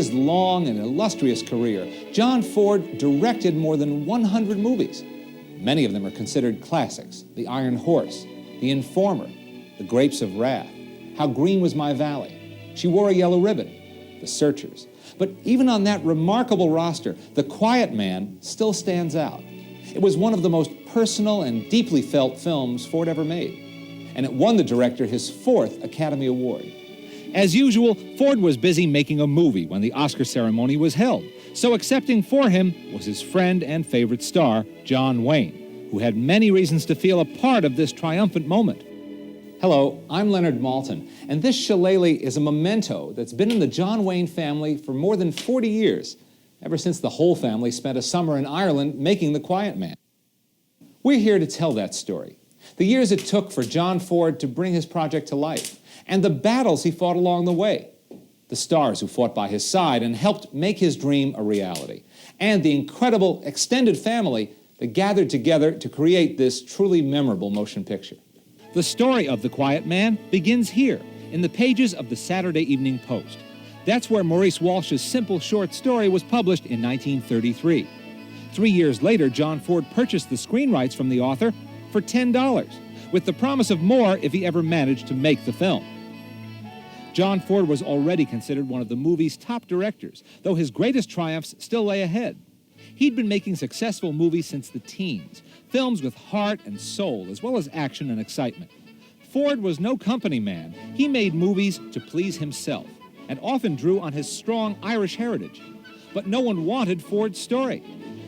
his long and illustrious career, John Ford directed more than 100 movies. Many of them are considered classics: The Iron Horse, The Informer, The Grapes of Wrath, How Green Was My Valley, She Wore a Yellow Ribbon, The Searchers. But even on that remarkable roster, The Quiet Man still stands out. It was one of the most personal and deeply felt films Ford ever made, and it won the director his 4th Academy Award. As usual, Ford was busy making a movie when the Oscar ceremony was held, so accepting for him was his friend and favorite star, John Wayne, who had many reasons to feel a part of this triumphant moment. Hello, I'm Leonard Maltin, and this shillelagh is a memento that's been in the John Wayne family for more than 40 years, ever since the whole family spent a summer in Ireland making The Quiet Man. We're here to tell that story, the years it took for John Ford to bring his project to life, and the battles he fought along the way, the stars who fought by his side and helped make his dream a reality, and the incredible extended family that gathered together to create this truly memorable motion picture. The story of The Quiet Man begins here, in the pages of the Saturday Evening Post. That's where Maurice Walsh's simple short story was published in 1933. 3 years later, John Ford purchased the screen rights from the author for $10, with the promise of more if he ever managed to make the film. John Ford was already considered one of the movie's top directors, though his greatest triumphs still lay ahead. He'd been making successful movies since the teens, films with heart and soul, as well as action and excitement. Ford was no company man. He made movies to please himself, and often drew on his strong Irish heritage. But no one wanted Ford's story.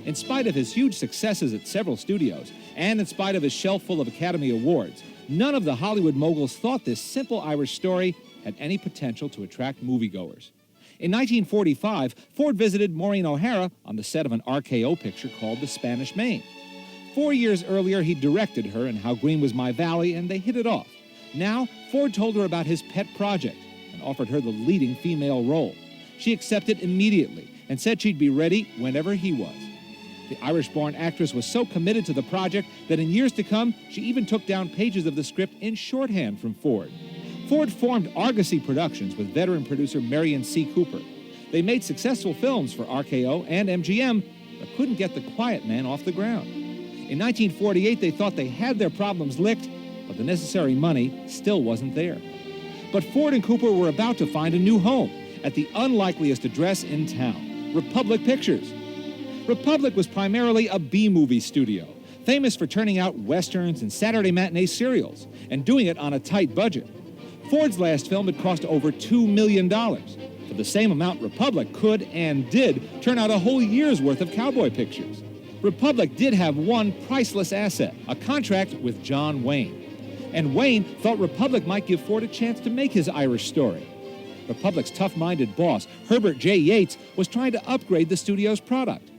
In spite of his huge successes at several studios, and in spite of his shelf full of Academy Awards, none of the Hollywood moguls thought this simple Irish story had any potential to attract moviegoers. In 1945, Ford visited Maureen O'Hara on the set of an RKO picture called The Spanish Main. 4 years earlier, he directed her in How Green Was My Valley, and they hit it off. Now, Ford told her about his pet project and offered her the leading female role. She accepted immediately and said she'd be ready whenever he was. The Irish-born actress was so committed to the project that in years to come, she even took down pages of the script in shorthand from Ford. Ford formed Argosy Productions with veteran producer Marion C. Cooper. They made successful films for RKO and MGM, but couldn't get The Quiet Man off the ground. In 1948, they thought they had their problems licked, but the necessary money still wasn't there. But Ford and Cooper were about to find a new home at the unlikeliest address in town, Republic Pictures. Republic was primarily a B-movie studio, famous for turning out westerns and Saturday matinee serials, and doing it on a tight budget. Ford's last film had cost over $2 million. For the same amount, Republic could and did turn out a whole year's worth of cowboy pictures. Republic did have one priceless asset, a contract with John Wayne. And Wayne thought Republic might give Ford a chance to make his Irish story. Republic's tough-minded boss, Herbert J. Yates, was trying to upgrade the studio's product.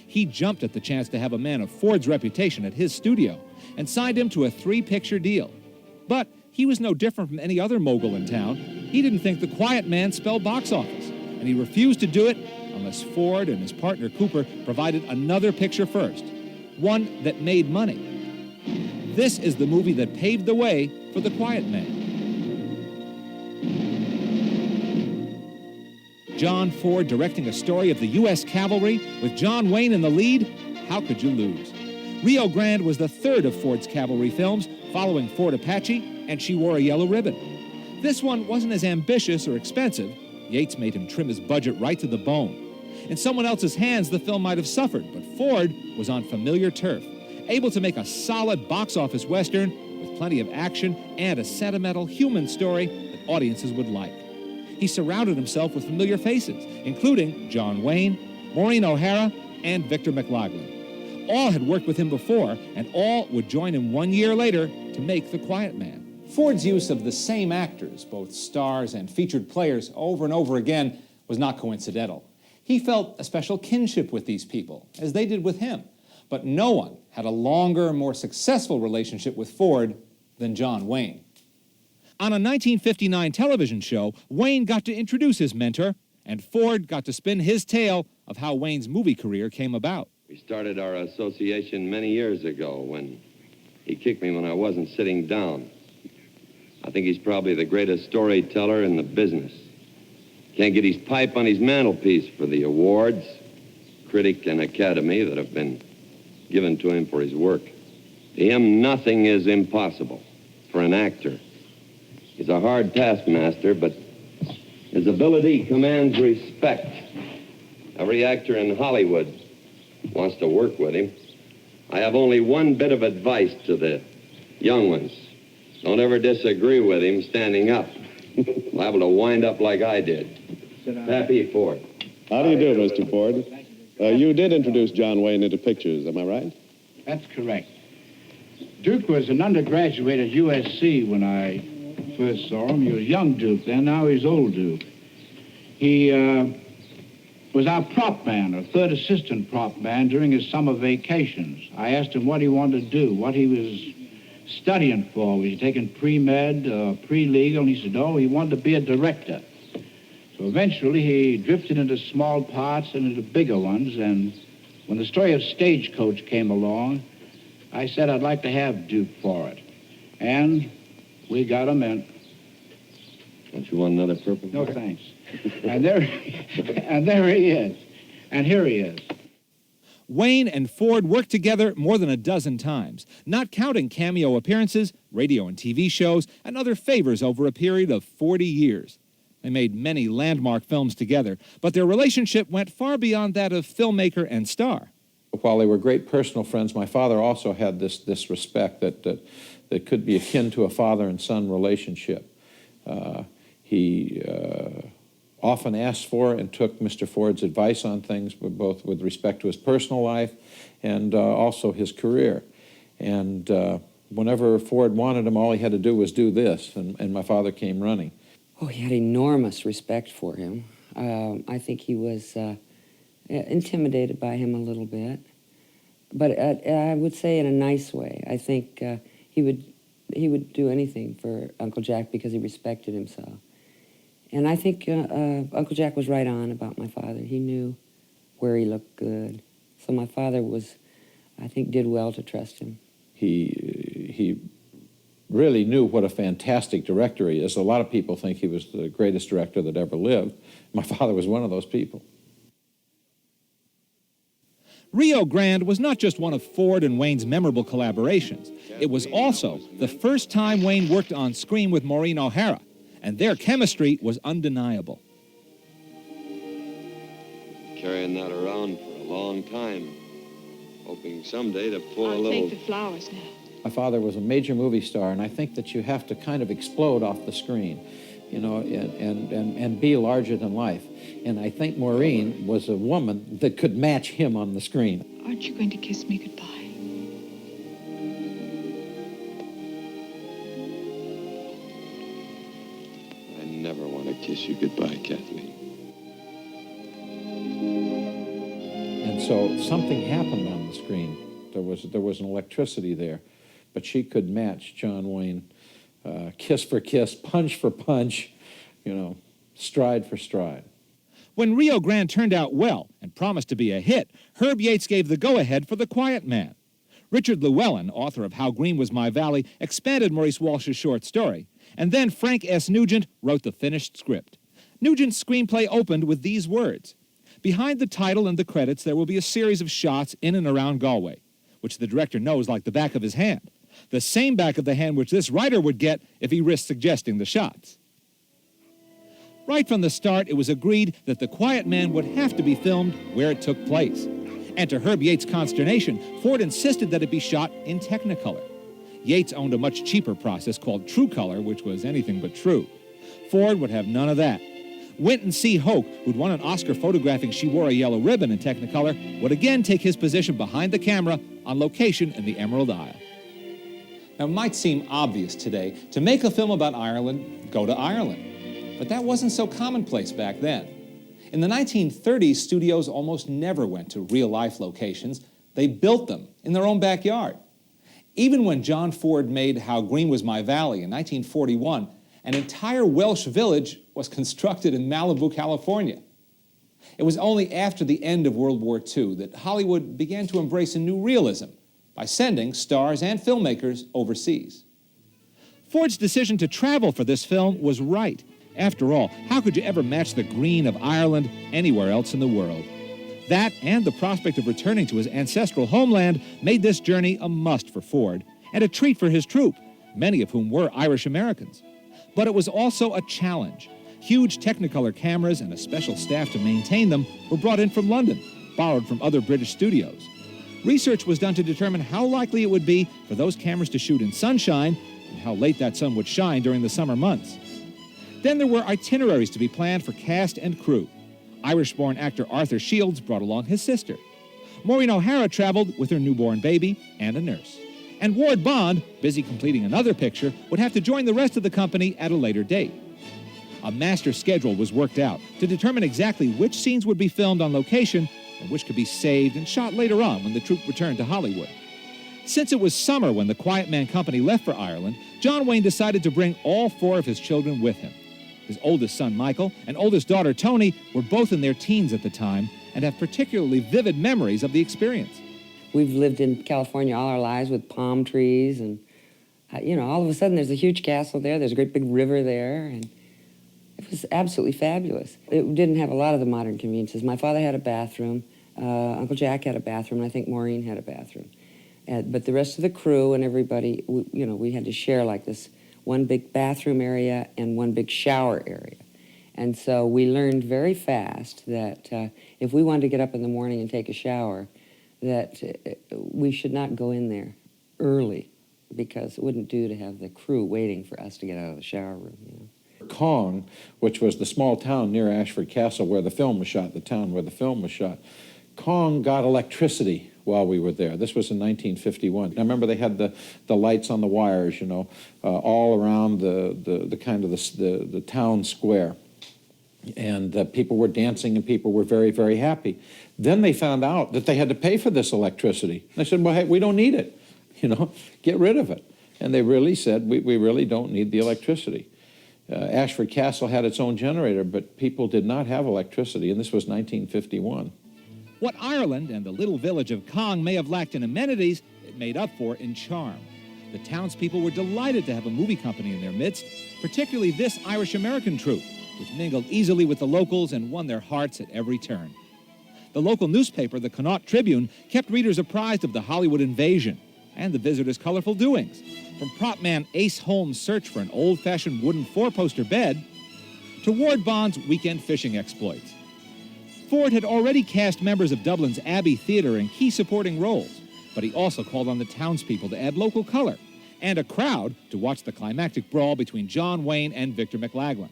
He jumped at the chance to have a man of Ford's reputation at his studio and signed him to a 3-picture deal. But he was no different from any other mogul in town. He didn't think The Quiet Man spelled box office, and he refused to do it unless Ford and his partner Cooper provided another picture first, one that made money. This is the movie that paved the way for The Quiet Man. John Ford directing a story of the U.S. cavalry with John Wayne in the lead? How could you lose? Rio Grande was the third of Ford's cavalry films, following Fort Apache and She Wore a Yellow Ribbon. This one wasn't as ambitious or expensive. Yates made him trim his budget right to the bone. In someone else's hands, the film might have suffered, but Ford was on familiar turf, able to make a solid box office western with plenty of action and a sentimental human story that audiences would like. He surrounded himself with familiar faces, including John Wayne, Maureen O'Hara, and Victor McLaglen. All had worked with him before, and all would join him 1 year later to make The Quiet Man. Ford's use of the same actors, both stars and featured players, over and over again was not coincidental. He felt a special kinship with these people, as they did with him. But no one had a longer, more successful relationship with Ford than John Wayne. On a 1959 television show, Wayne got to introduce his mentor, and Ford got to spin his tale of how Wayne's movie career came about. We started our association many years ago when he kicked me when I wasn't sitting down. I think he's probably the greatest storyteller in the business. Can't get his pipe on his mantelpiece for the awards, critic and academy, that have been given to him for his work. To him, nothing is impossible for an actor. He's a hard taskmaster, but his ability commands respect. Every actor in Hollywood wants to work with him. I have only one bit of advice to the young ones. Don't ever disagree with him standing up. Liable to wind up like I did. Pappy Ford. How do you do, Mr. Ford? You did introduce John Wayne into pictures, am I right? That's correct. Duke was an undergraduate at USC when I first saw him. He was young Duke then, now he's old Duke. He was our prop man, or third assistant prop man, during his summer vacations. I asked him what he wanted to do, what he was studying for. Was he taking pre-med, pre-legal? And he said, no, he wanted to be a director. So eventually he drifted into small parts and into bigger ones, and when the story of Stagecoach came along, I said I'd like to have Duke for it. And we got him in. Don't you want another purple? No, thanks. And there he is. And here he is. Wayne and Ford worked together more than a dozen times, not counting cameo appearances, radio and TV shows, and other favors over a period of 40 years. They made many landmark films together, but their relationship went far beyond that of filmmaker and star. While they were great personal friends, my father also had this respect that could be akin to a father and son relationship. He often asked for and took Mr. Ford's advice on things, both with respect to his personal life and also his career. And whenever Ford wanted him, all he had to do was do this, and my father came running. Oh, he had enormous respect for him. I think he was intimidated by him a little bit, but I would say in a nice way. I think he would do anything for Uncle Jack because he respected him so. And I think Uncle Jack was right on about my father. He knew where he looked good. So my father I think, did well to trust him. He really knew what a fantastic director he is. A lot of people think he was the greatest director that ever lived. My father was one of those people. Rio Grande was not just one of Ford and Wayne's memorable collaborations. It was also the first time Wayne worked on screen with Maureen O'Hara, and their chemistry was undeniable. Carrying that around for a long time, hoping someday to pull a little... I'll take the flowers now. My father was a major movie star, and I think that you have to kind of explode off the screen, you know, and be larger than life. And I think Maureen was a woman that could match him on the screen. Aren't you going to kiss me goodbye? I never want to kiss you goodbye, Kathleen. And so something happened on the screen. There was an electricity there. But she could match John Wayne, kiss for kiss, punch for punch, you know, stride for stride. When Rio Grande turned out well and promised to be a hit, Herb Yates gave the go-ahead for The Quiet Man. Richard Llewellyn, author of How Green Was My Valley, expanded Maurice Walsh's short story, and then Frank S. Nugent wrote the finished script. Nugent's screenplay opened with these words: "Behind the title and the credits, there will be a series of shots in and around Galway, which the director knows like the back of his hand. The same back of the hand which this writer would get if he risked suggesting the shots." Right from the start, it was agreed that The Quiet Man would have to be filmed where it took place. And to Herb Yates' consternation, Ford insisted that it be shot in Technicolor. Yates owned a much cheaper process called True Color, which was anything but true. Ford would have none of that. Wynton C. Hoke, who'd won an Oscar photographing She Wore a Yellow Ribbon in Technicolor, would again take his position behind the camera on location in the Emerald Isle. Now, it might seem obvious today, to make a film about Ireland, go to Ireland. But that wasn't so commonplace back then. In the 1930s, studios almost never went to real-life locations. They built them in their own backyard. Even when John Ford made How Green Was My Valley in 1941, an entire Welsh village was constructed in Malibu, California. It was only after the end of World War II that Hollywood began to embrace a new realism by sending stars and filmmakers overseas. Ford's decision to travel for this film was right. After all, how could you ever match the green of Ireland anywhere else in the world? That and the prospect of returning to his ancestral homeland made this journey a must for Ford and a treat for his troupe, many of whom were Irish Americans. But it was also a challenge. Huge Technicolor cameras and a special staff to maintain them were brought in from London, borrowed from other British studios. Research was done to determine how likely it would be for those cameras to shoot in sunshine and how late that sun would shine during the summer months. Then there were itineraries to be planned for cast and crew. Irish-born actor Arthur Shields brought along his sister. Maureen O'Hara traveled with her newborn baby and a nurse. And Ward Bond, busy completing another picture, would have to join the rest of the company at a later date. A master schedule was worked out to determine exactly which scenes would be filmed on location and which could be saved and shot later on when the troupe returned to Hollywood. Since it was summer when the Quiet Man Company left for Ireland, John Wayne decided to bring all 4 of his children with him. His oldest son, Michael, and oldest daughter, Tony, were both in their teens at the time and have particularly vivid memories of the experience. We've lived in California all our lives with palm trees, and, all of a sudden there's a huge castle there, there's a great big river there, and it was absolutely fabulous. It didn't have a lot of the modern conveniences. My father had a bathroom, Uncle Jack had a bathroom, and I think Maureen had a bathroom. But the rest of the crew and everybody, we had to share like this one big bathroom area and one big shower area. And so we learned very fast that if we wanted to get up in the morning and take a shower, that we should not go in there early because it wouldn't do to have the crew waiting for us to get out of the shower room, Cong, which was the small town near Ashford Castle where the film was shot, the town where the film was shot, Cong got electricity while we were there. This was in 1951. I remember they had the lights on the wires, all around the kind of the town square. And people were dancing and people were very, very happy. Then they found out that they had to pay for this electricity. They said, well, hey, we don't need it, get rid of it. And they really said, we really don't need the electricity. Ashford Castle had its own generator, but people did not have electricity, and this was 1951. What Ireland and the little village of Cong may have lacked in amenities, it made up for in charm. The townspeople were delighted to have a movie company in their midst, particularly this Irish-American troupe, which mingled easily with the locals and won their hearts at every turn. The local newspaper, the Connaught Tribune, kept readers apprised of the Hollywood invasion and the visitors' colorful doings, from prop man Ace Holmes' search for an old-fashioned wooden four-poster bed to Ward Bond's weekend fishing exploits. Ford had already cast members of Dublin's Abbey Theatre in key supporting roles, but he also called on the townspeople to add local color and a crowd to watch the climactic brawl between John Wayne and Victor McLaglen.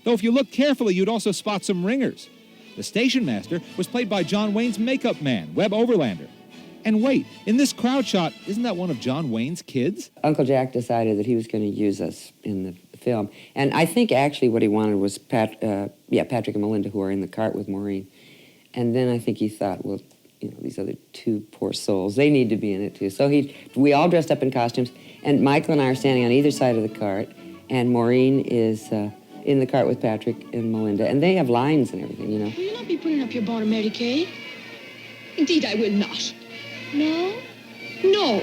Though if you look carefully, you'd also spot some ringers. The station master was played by John Wayne's makeup man, Webb Overlander. And wait, in this crowd shot, isn't that one of John Wayne's kids? Uncle Jack decided that he was going to use us in the film. And I think actually what he wanted was Patrick and Melinda, who are in the cart with Maureen. And then I think he thought, well, these other 2 poor souls, they need to be in it too. So we all dressed up in costumes, and Michael and I are standing on either side of the cart, and Maureen is in the cart with Patrick and Melinda, and they have lines and everything, Will you not be putting up your bonnet, Mary Kay? Indeed, I will not. No? No.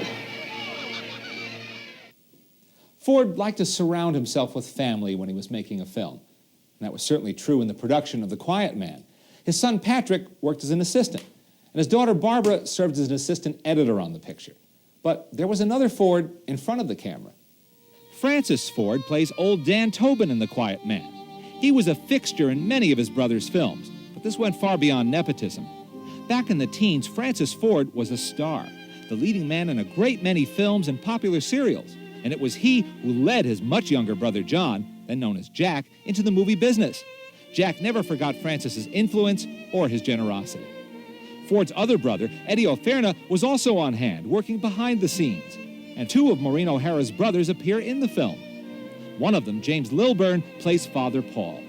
Ford liked to surround himself with family when he was making a film. And that was certainly true in the production of The Quiet Man. His son Patrick worked as an assistant, and his daughter Barbara served as an assistant editor on the picture. But there was another Ford in front of the camera. Francis Ford plays old Dan Tobin in The Quiet Man. He was a fixture in many of his brother's films, but this went far beyond nepotism. Back in the teens, Francis Ford was a star, the leading man in a great many films and popular serials, and it was he who led his much younger brother John, then known as Jack, into the movie business. Jack never forgot Francis's influence or his generosity. Ford's other brother, Eddie O'Fairna, was also on hand, working behind the scenes, and 2 of Maureen O'Hara's brothers appear in the film. One of them, James Lilburn, plays Father Paul.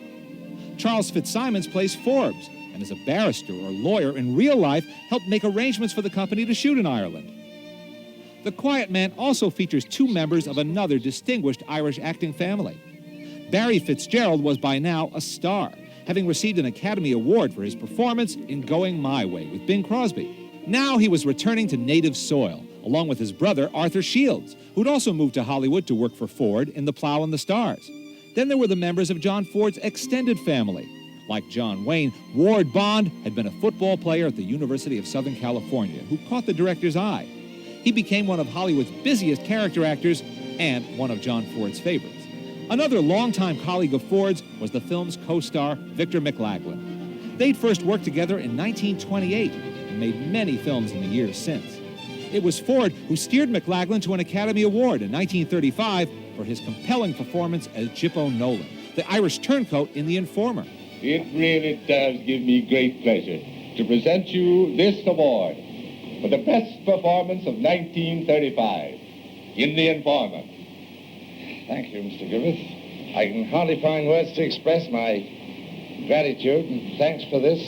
Charles Fitzsimons plays Forbes, and as a barrister or lawyer in real life, helped make arrangements for the company to shoot in Ireland. The Quiet Man also features 2 members of another distinguished Irish acting family. Barry Fitzgerald was by now a star, having received an Academy Award for his performance in Going My Way with Bing Crosby. Now he was returning to native soil, along with his brother Arthur Shields, who'd also moved to Hollywood to work for Ford in The Plow and the Stars. Then there were the members of John Ford's extended family. Like John Wayne, Ward Bond had been a football player at the University of Southern California who caught the director's eye. He became one of Hollywood's busiest character actors and one of John Ford's favorites. Another longtime colleague of Ford's was the film's co-star, Victor McLaglen. They'd first worked together in 1928 and made many films in the years since. It was Ford who steered McLaglen to an Academy Award in 1935 for his compelling performance as Gypo Nolan, the Irish turncoat in The Informer. It really does give me great pleasure to present you this award for the best performance of 1935 in The Informer. Thank you, Mr. Griffith. I can hardly find words to express my gratitude and thanks for this.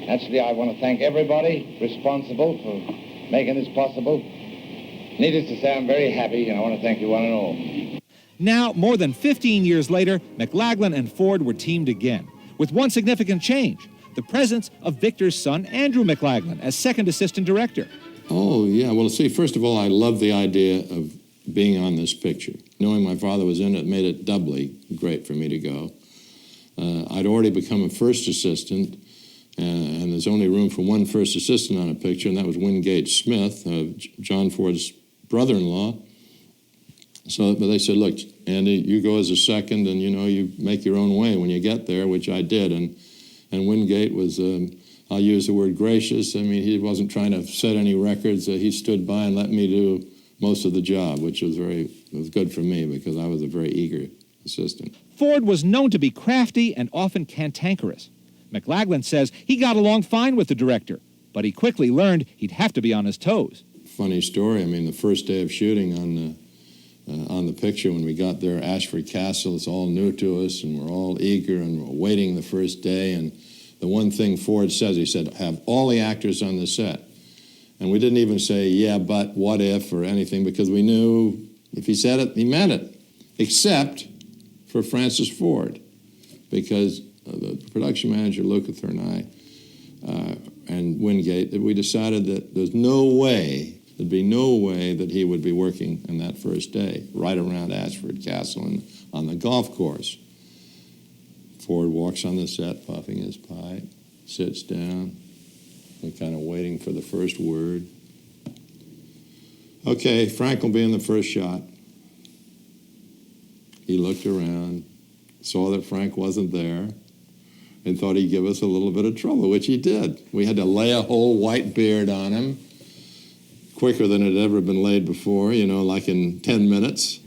Naturally, I want to thank everybody responsible for making this possible. Needless to say, I'm very happy, and I want to thank you one and all. Now, more than 15 years later, McLaglen and Ford were teamed again, with one significant change: the presence of Victor's son, Andrew McLaglen, as second assistant director. Oh, yeah. Well, see, first of all, I love the idea of being on this picture. Knowing my father was in it made it doubly great for me to go. I'd already become a first assistant, and there's only room for one first assistant on a picture, and that was Wingate Smith, John Ford's brother-in-law. So, but they said, look, Andy, you go as a second, and, you know, you make your own way when you get there, which I did. And Wingate was, I'll use the word gracious. I mean, he wasn't trying to set any records. He stood by and let me do most of the job, which was good for me because I was a very eager assistant. Ford was known to be crafty and often cantankerous. McLaglen says he got along fine with the director, but he quickly learned he'd have to be on his toes. Funny story. I mean, the first day of shooting on the picture, when we got there, Ashford Castle, it's all new to us, and we're all eager, and we're waiting the first day. And the one thing Ford says, he said, have all the actors on the set. And we didn't even say, yeah, but, what if, or anything, because we knew if he said it, he meant it, except for Francis Ford, because the production manager, Lukather, and I, and Wingate, that we decided that there'd be no way that he would be working on that first day, right around Ashford Castle and on the golf course. Ford walks on the set, puffing his pipe, sits down. We're kind of waiting for the first word. Okay, Frank will be in the first shot. He looked around, saw that Frank wasn't there, and thought he'd give us a little bit of trouble, which he did. We had to lay a whole white beard on him, quicker than it had ever been laid before, you know, like in 10 minutes.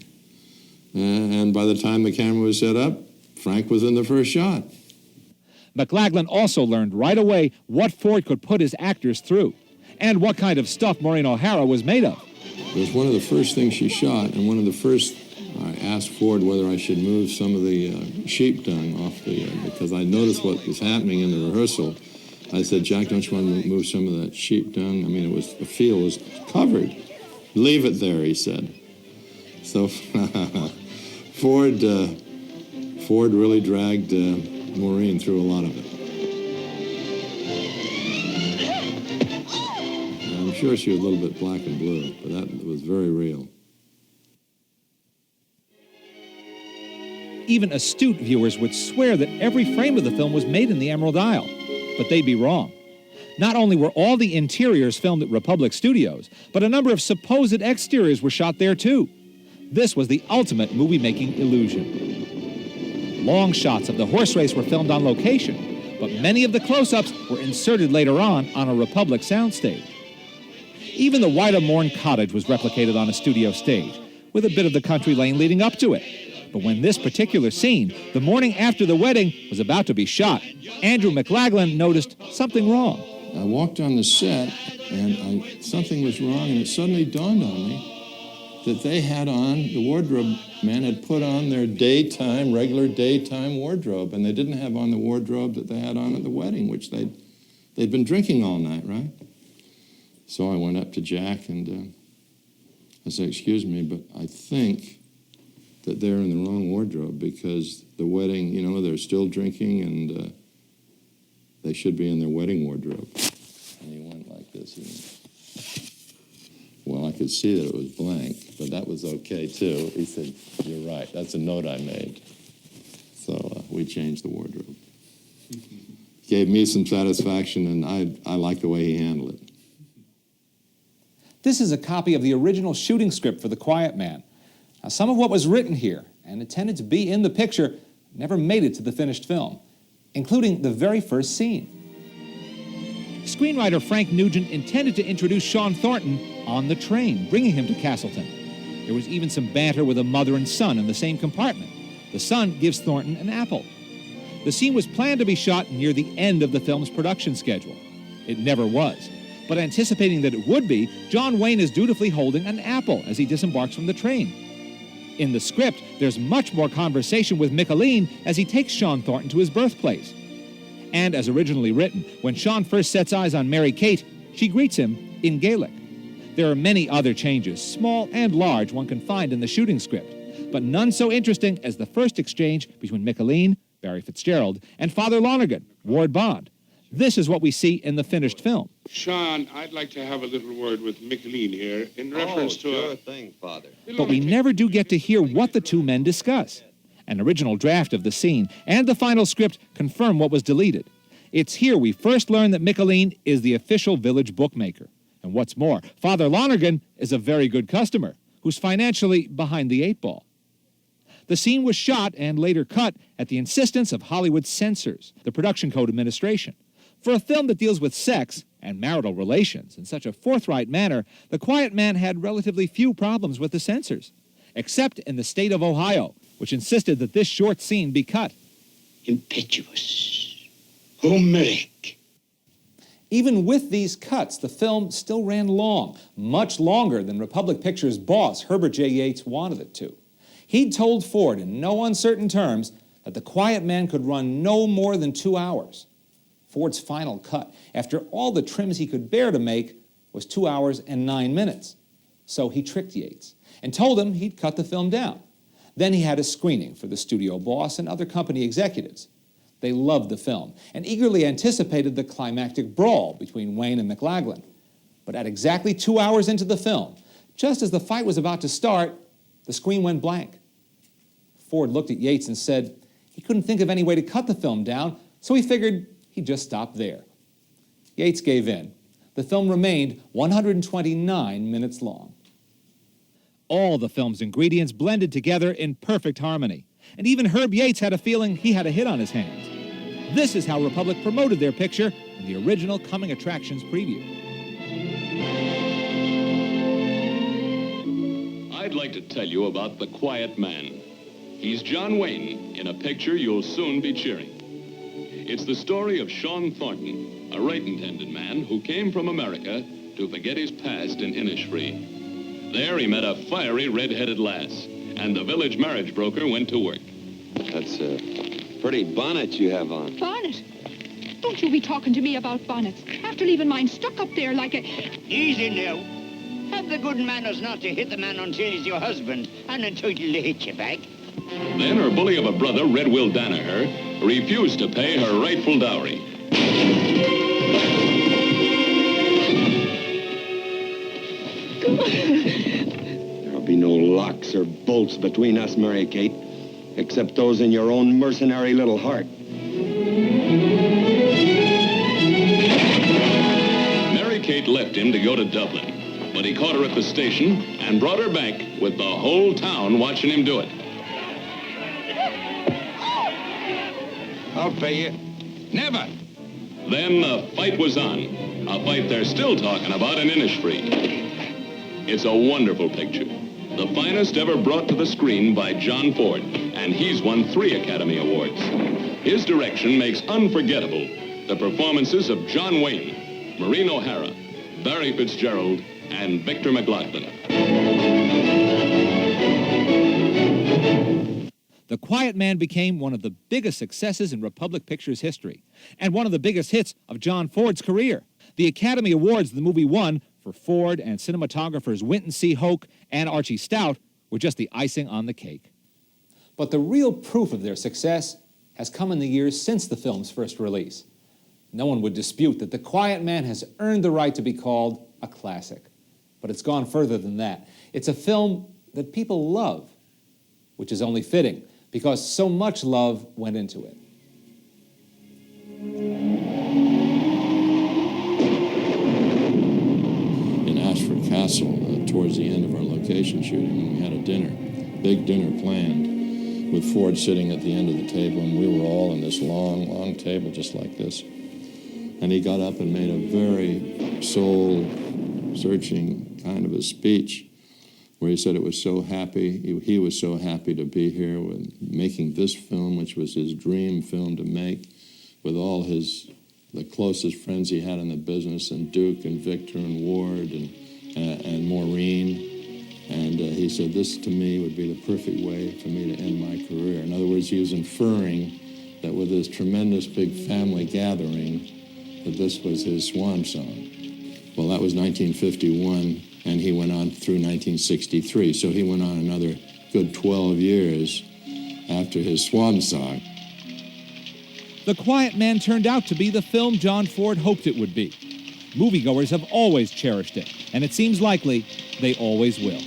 And by the time the camera was set up, Frank was in the first shot. McLaglen also learned right away what Ford could put his actors through and what kind of stuff Maureen O'Hara was made of. It was one of the first things she shot, and one of the first, I asked Ford whether I should move some of the sheep dung off because I noticed what was happening in the rehearsal. I said, Jack, don't you want to move some of that sheep dung? I mean, the field was covered. Leave it there, he said. So Ford really dragged Maureen through a lot of it. And I'm sure she was a little bit black and blue, but that was very real. Even astute viewers would swear that every frame of the film was made in the Emerald Isle, but they'd be wrong. Not only were all the interiors filmed at Republic Studios, but a number of supposed exteriors were shot there too. This was the ultimate movie-making illusion. Long shots of the horse race were filmed on location, but many of the close-ups were inserted later on a Republic soundstage. Even the White-a-Morn cottage was replicated on a studio stage, with a bit of the country lane leading up to it. But when this particular scene, the morning after the wedding, was about to be shot, Andrew McLaglen noticed something wrong. I walked on the set, and something was wrong, and it suddenly dawned on me that they had on, the wardrobe man had put on their regular daytime wardrobe, and they didn't have on the wardrobe that they had on at the wedding, which they'd been drinking all night, right? So I went up to Jack, and I said, excuse me, but I think that they're in the wrong wardrobe because the wedding, you know, they're still drinking, and they should be in their wedding wardrobe. And he went like this. Well, I could see that it was blank, but that was okay, too. He said, you're right. That's a note I made. So we changed the wardrobe. Gave me some satisfaction, and I like the way he handled it. This is a copy of the original shooting script for The Quiet Man. Now, some of what was written here and intended to be in the picture never made it to the finished film, including the very first scene. Screenwriter Frank Nugent intended to introduce Sean Thornton on the train, bringing him to Castleton. There was even some banter with a mother and son in the same compartment. The son gives Thornton an apple. The scene was planned to be shot near the end of the film's production schedule. It never was. But anticipating that it would be, John Wayne is dutifully holding an apple as he disembarks from the train. In the script, there's much more conversation with Michelene as he takes Sean Thornton to his birthplace. And as originally written, when Sean first sets eyes on Mary Kate, she greets him in Gaelic. There are many other changes, small and large, one can find in the shooting script, but none so interesting as the first exchange between Michelene, Barry Fitzgerald, and Father Lonergan, Ward Bond. This is what we see in the finished film. Sean, I'd like to have a little word with Michelene here in reference to sure thing, Father. But we never do get to hear what the two men discuss. An original draft of the scene and the final script confirm what was deleted. It's here we first learn that Michelene is the official village bookmaker. And what's more, Father Lonergan is a very good customer who's financially behind the eight ball. The scene was shot and later cut at the insistence of Hollywood's censors, the Production Code Administration. For a film that deals with sex and marital relations in such a forthright manner, The Quiet Man had relatively few problems with the censors, except in the state of Ohio, which insisted that this short scene be cut. Impetuous. Homeric. Even with these cuts, the film still ran long, much longer than Republic Pictures' boss, Herbert J. Yates, wanted it to. He'd told Ford in no uncertain terms that The Quiet Man could run no more than 2 hours. Ford's final cut, after all the trims he could bear to make, was 2 hours and 9 minutes. So he tricked Yates and told him he'd cut the film down. Then he had a screening for the studio boss and other company executives. They loved the film and eagerly anticipated the climactic brawl between Wayne and McLaglen. But at exactly 2 hours into the film, just as the fight was about to start, the screen went blank. Ford looked at Yates and said he couldn't think of any way to cut the film down, so he figured he'd just stop there. Yates gave in. The film remained 129 minutes long. All the film's ingredients blended together in perfect harmony, and even Herb Yates had a feeling he had a hit on his hands. This is how Republic promoted their picture in the original Coming Attractions preview. I'd like to tell you about The Quiet Man. He's John Wayne in a picture you'll soon be cheering. It's the story of Sean Thornton, a right-intended man who came from America to forget his past in Innisfree. There he met a fiery red-headed lass, and the village marriage broker went to work. That's a pretty bonnet you have on. Bonnet? Don't you be talking to me about bonnets. After leaving mine stuck up there like a... Easy now. Have the good manners not to hit the man until he's your husband and entitled to hit you back. Then her bully of a brother, Red Will Danaher, refused to pay her rightful dowry. There'll be no locks or bolts between us, Mary Kate, except those in your own mercenary little heart. Mary Kate left him to go to Dublin, but he caught her at the station and brought her back with the whole town watching him do it. I'll pay you. Never. Then the fight was on, a fight they're still talking about in Innisfree. It's a wonderful picture, the finest ever brought to the screen by John Ford, and he's won 3 Academy Awards. His direction makes unforgettable the performances of John Wayne, Maureen O'Hara, Barry Fitzgerald, and Victor McLaglen. The Quiet Man became one of the biggest successes in Republic Pictures history, and one of the biggest hits of John Ford's career. The Academy Awards the movie won for Ford and cinematographers Winton C. Hoke and Archie Stout were just the icing on the cake. But the real proof of their success has come in the years since the film's first release. No one would dispute that The Quiet Man has earned the right to be called a classic. But it's gone further than that. It's a film that people love, which is only fitting. because so much love went into it. In Ashford Castle, towards the end of our location shooting, we had a dinner, big dinner planned, with Ford sitting at the end of the table, and we were all in this long, long table just like this. And he got up and made a very soul-searching kind of a speech where he said it was so happy, he was so happy to be here with making this film, which was his dream film to make, with all the closest friends he had in the business, and Duke and Victor and Ward and Maureen. And he said, this to me would be the perfect way for me to end my career. In other words, he was inferring that with this tremendous big family gathering, that this was his swan song. Well, that was 1951, and he went on through 1963. So he went on another good 12 years after his swan song. The Quiet Man turned out to be the film John Ford hoped it would be. Moviegoers have always cherished it, and it seems likely they always will.